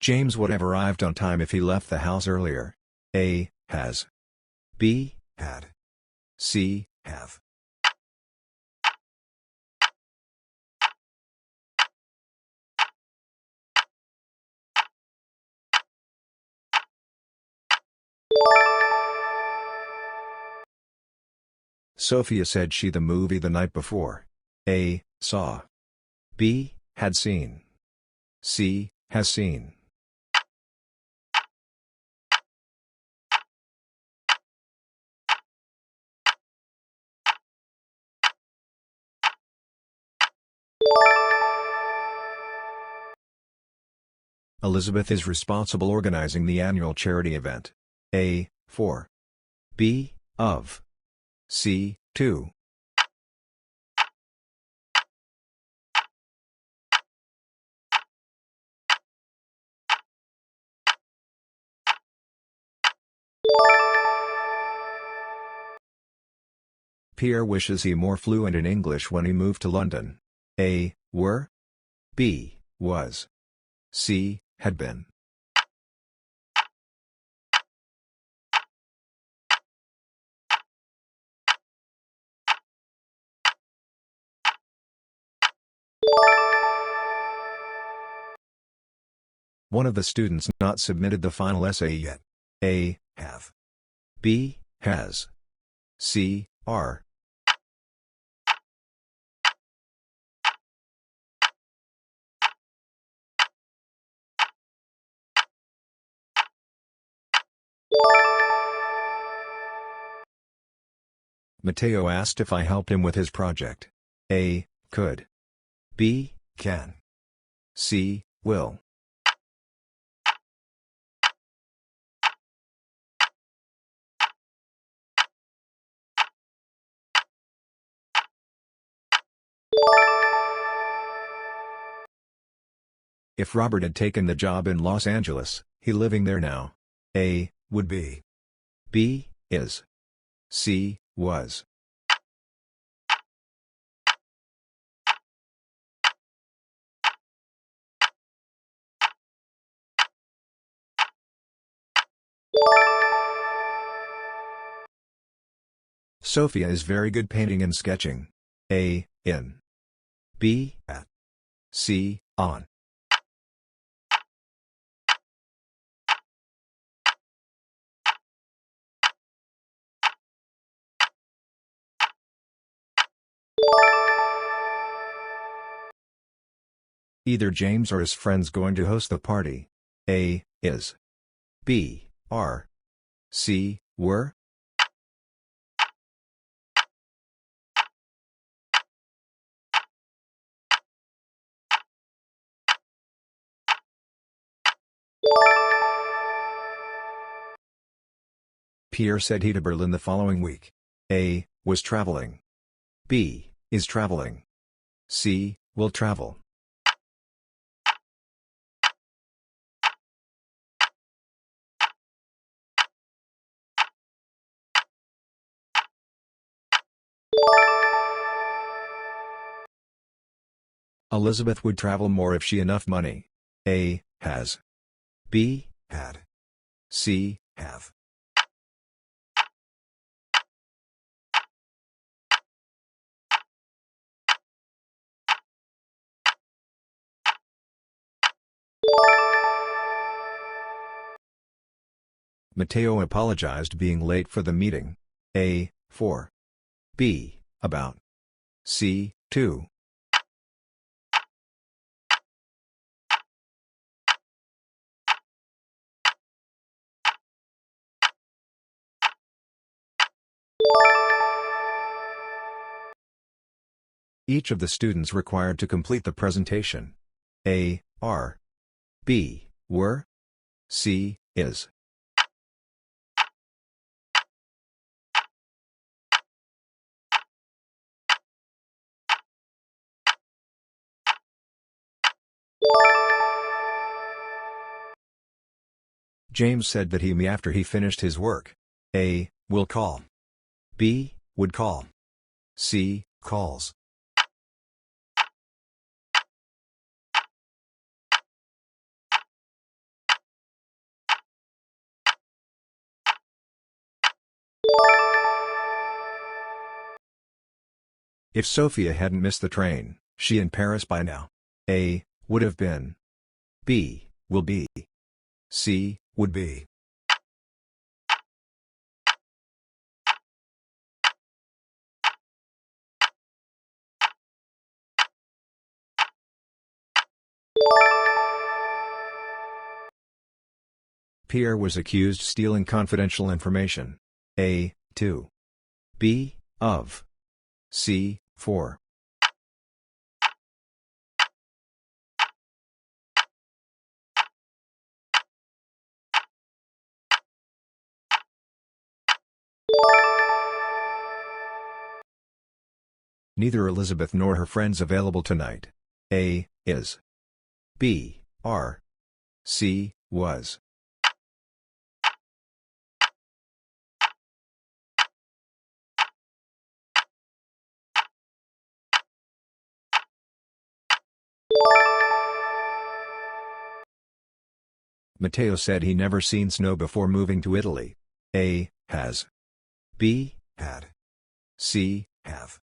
James would have arrived on time if he left the house earlier. A. Has. B. Had. C. Have. Sophia said she the movie the night before. A. Saw. B. Had seen. C. Has seen. Elizabeth is responsible organizing the annual charity event. A. For. B. Of. C. To. Pierre wishes he more fluent in English when he moved to London. A. Were. B. Was. C. Had been. One of the students not submitted the final essay yet. A. Have. B. Has. C. Are. Mateo asked if I helped him with his project. A. Could. B. Can. C. Will. If Robert had taken the job in Los Angeles, he living there now. A. Would be. B. Is. C. Was. Sophia is very good painting and sketching. A. In. B. At. C. On. Either James or his friends going to host the party. A. Is. B. Are. C. Were. Pierre said he to Berlin the following week. A. Was traveling. B. Is traveling. C. Will travel. Elizabeth would travel more if she enough money. A. Has. B. Had. C. Have. Mateo apologized being late for the meeting. A. For. B. About. C. To. Each of the students required to complete the presentation. A. Are. B. Were. C. Is. James said that he me after he finished his work. A. Will call. B. Would call. C. Calls. If Sophia hadn't missed the train, she in Paris by now. A. Would have been. B. Will be. C. Would be. Pierre was accused stealing confidential information. A. 2. B. Of. C. 4. Neither Elizabeth nor her friends available tonight. A. Is. B. Are. C. Was. Matteo said he never seen snow before moving to Italy. A. Has. B. Had. C. Have.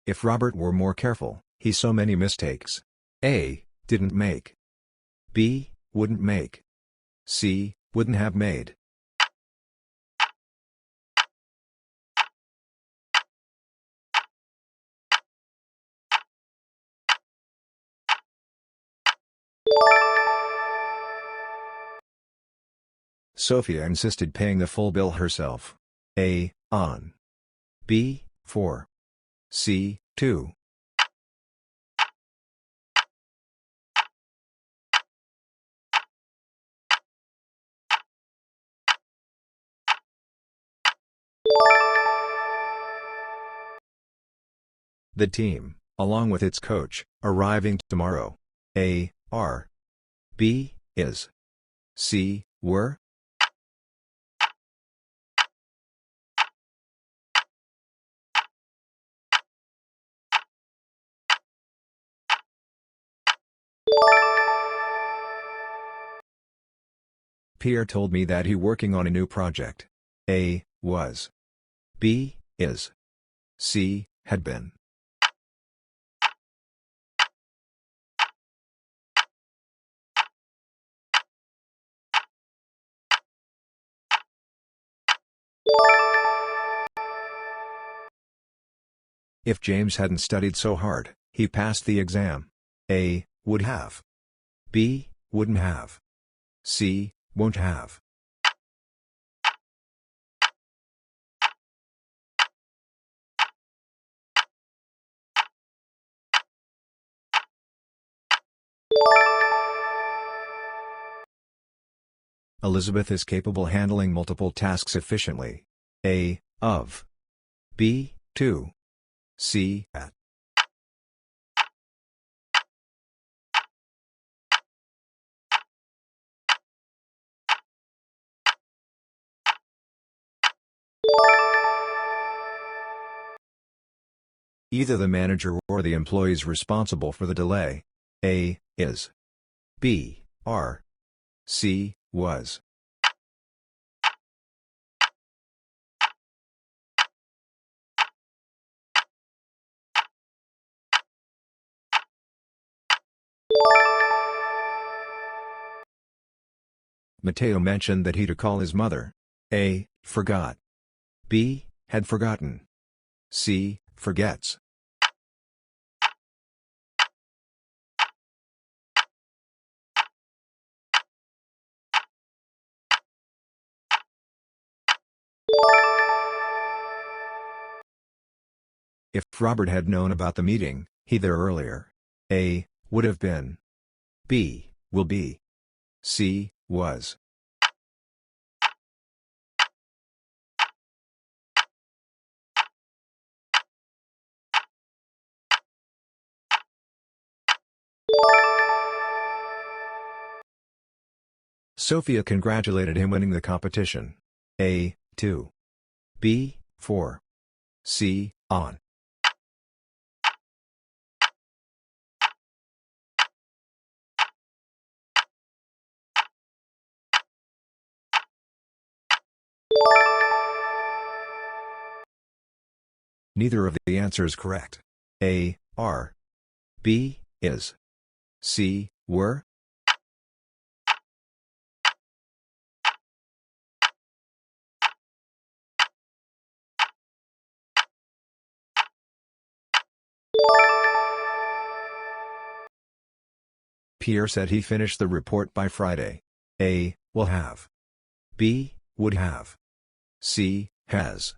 If Robert were more careful, he so many mistakes. A. Didn't make. B. Wouldn't make. C. Wouldn't have made. Sophia insisted paying the full bill herself. A. On. B. For. C. To. The team, along with its coach, arriving tomorrow. A. Are. B. Is. C. Were. Pierre told me that he working on a new project. A. Was. B. Is. C. Had been. If James hadn't studied so hard, he passed the exam. A. Would have. B. Wouldn't have. C. Won't have. Elizabeth is capable handling multiple tasks efficiently. A. Of. B. To. C. At. Either the manager or the employees responsible for the delay. A. Is. B. Are. C. Was. Matteo mentioned that he to call his mother. A. Forgot. B. Had forgotten. C. Forgets. If Robert had known about the meeting, he there earlier. A. Would have been. B. Will be. C. Was. Sophia congratulated him winning the competition. A. To. B. For. C. On. Neither of the answers correct. A, are. B, is. C, were. Pierre said he finished the report by Friday. A, will have. B, would have. C, has.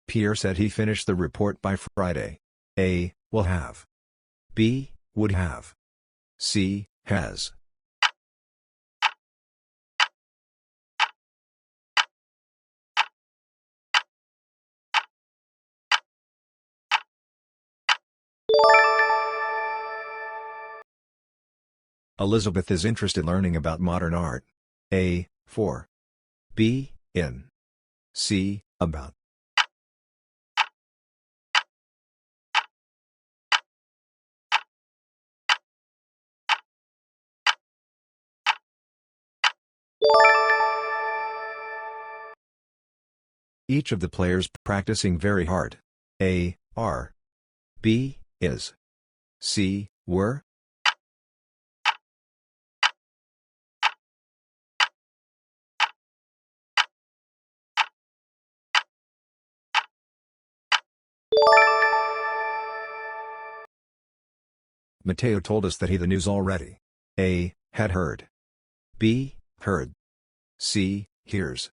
Pierre said he finished the report by Friday. A, will have. B, would have. C, has. Elizabeth is interested in learning about modern art. A, for. B, in. C, about. Each of the players practicing very hard. A, are. B, is. C, were. Mateo told us that he the news already. A, had heard. B, heard. C, hears.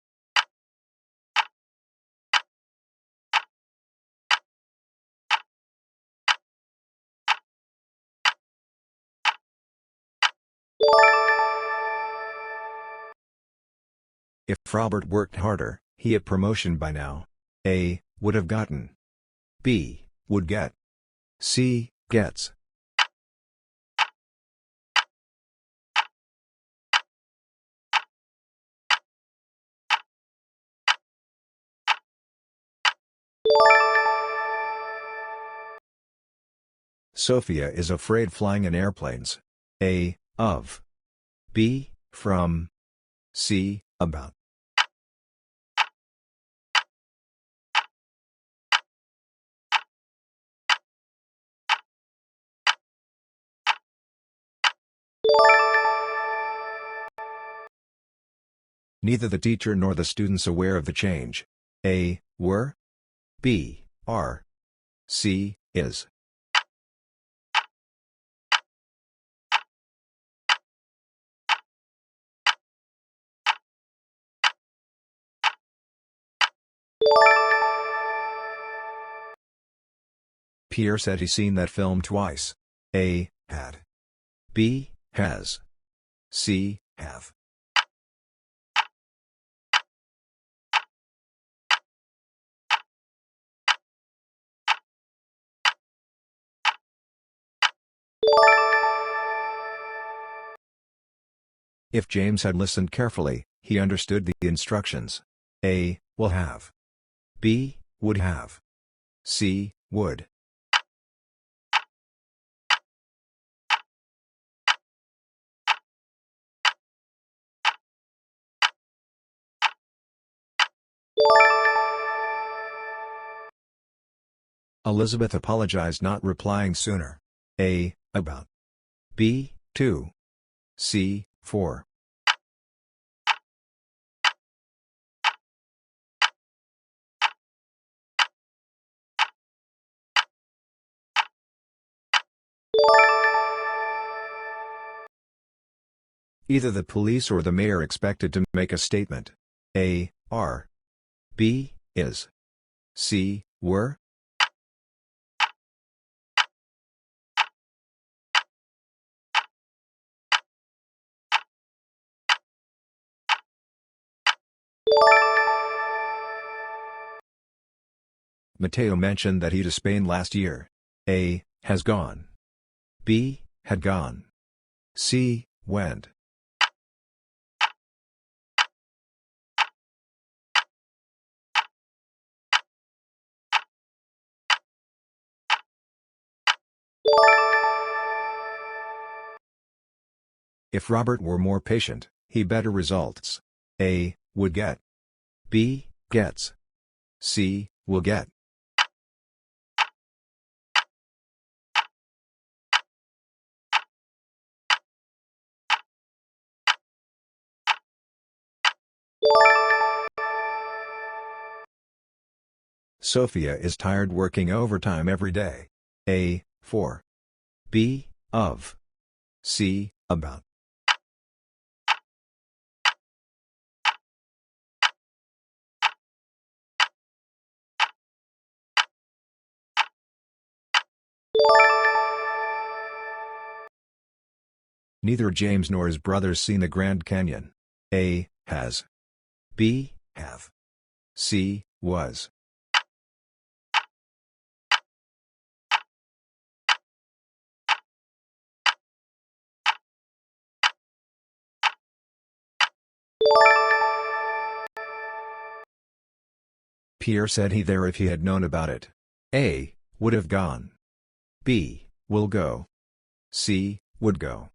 If Robert worked harder, he had promotion by now. A, would have gotten. B, would get. C, gets. Sophia is afraid flying in airplanes. A, of. B, from. C, about. Neither the teacher nor the students aware of the change. A, were. B, are. C, is. Pierre said he's seen that film twice. A, had. B, has. C, have. If James had listened carefully, he understood the instructions. A, will have. B, would have. C, would. Elizabeth apologized not replying sooner. A, about. B, to. C, for. Either the police or the mayor expected to make a statement. A, are. B, is. C, were. Mateo mentioned that he to Spain last year. A, has gone. B, had gone. C, went. If Robert were more patient, he better results. A. Would get. B. Gets. C. Will get. Sophia is tired working overtime every day. A. For. B. Of. C. About. Neither James nor his brothers seen the Grand Canyon. A. Has. B. Have. C. Was. Pierre said he there if he had known about it. A. Would have gone. B. Will go. C. Would go.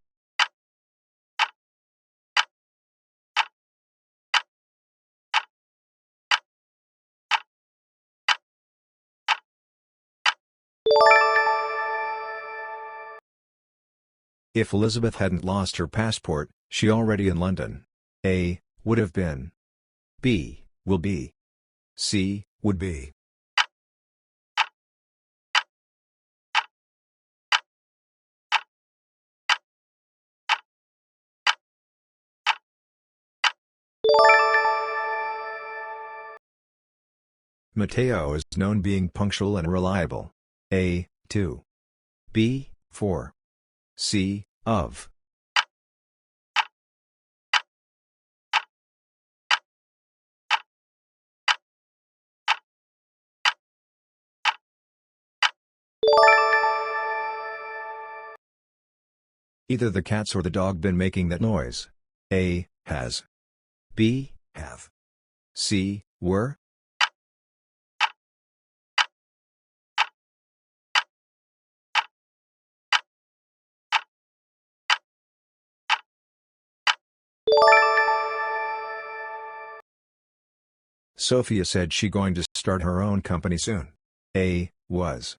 If Elizabeth hadn't lost her passport, she already in London. A. Would have been. B. Will be. C. Would be. Mateo is known being punctual and reliable. A. To. B. For. C. Of. Either the cats or the dog been making that noise. A. Has. B. Have. C. Were. Sophia said she going to start her own company soon. A. Was.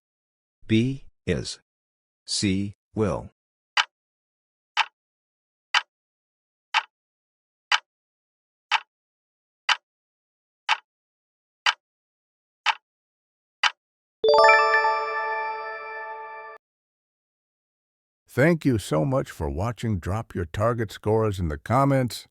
B. Is. C. Will. Thank you so much for watching. Drop your target scores in the comments.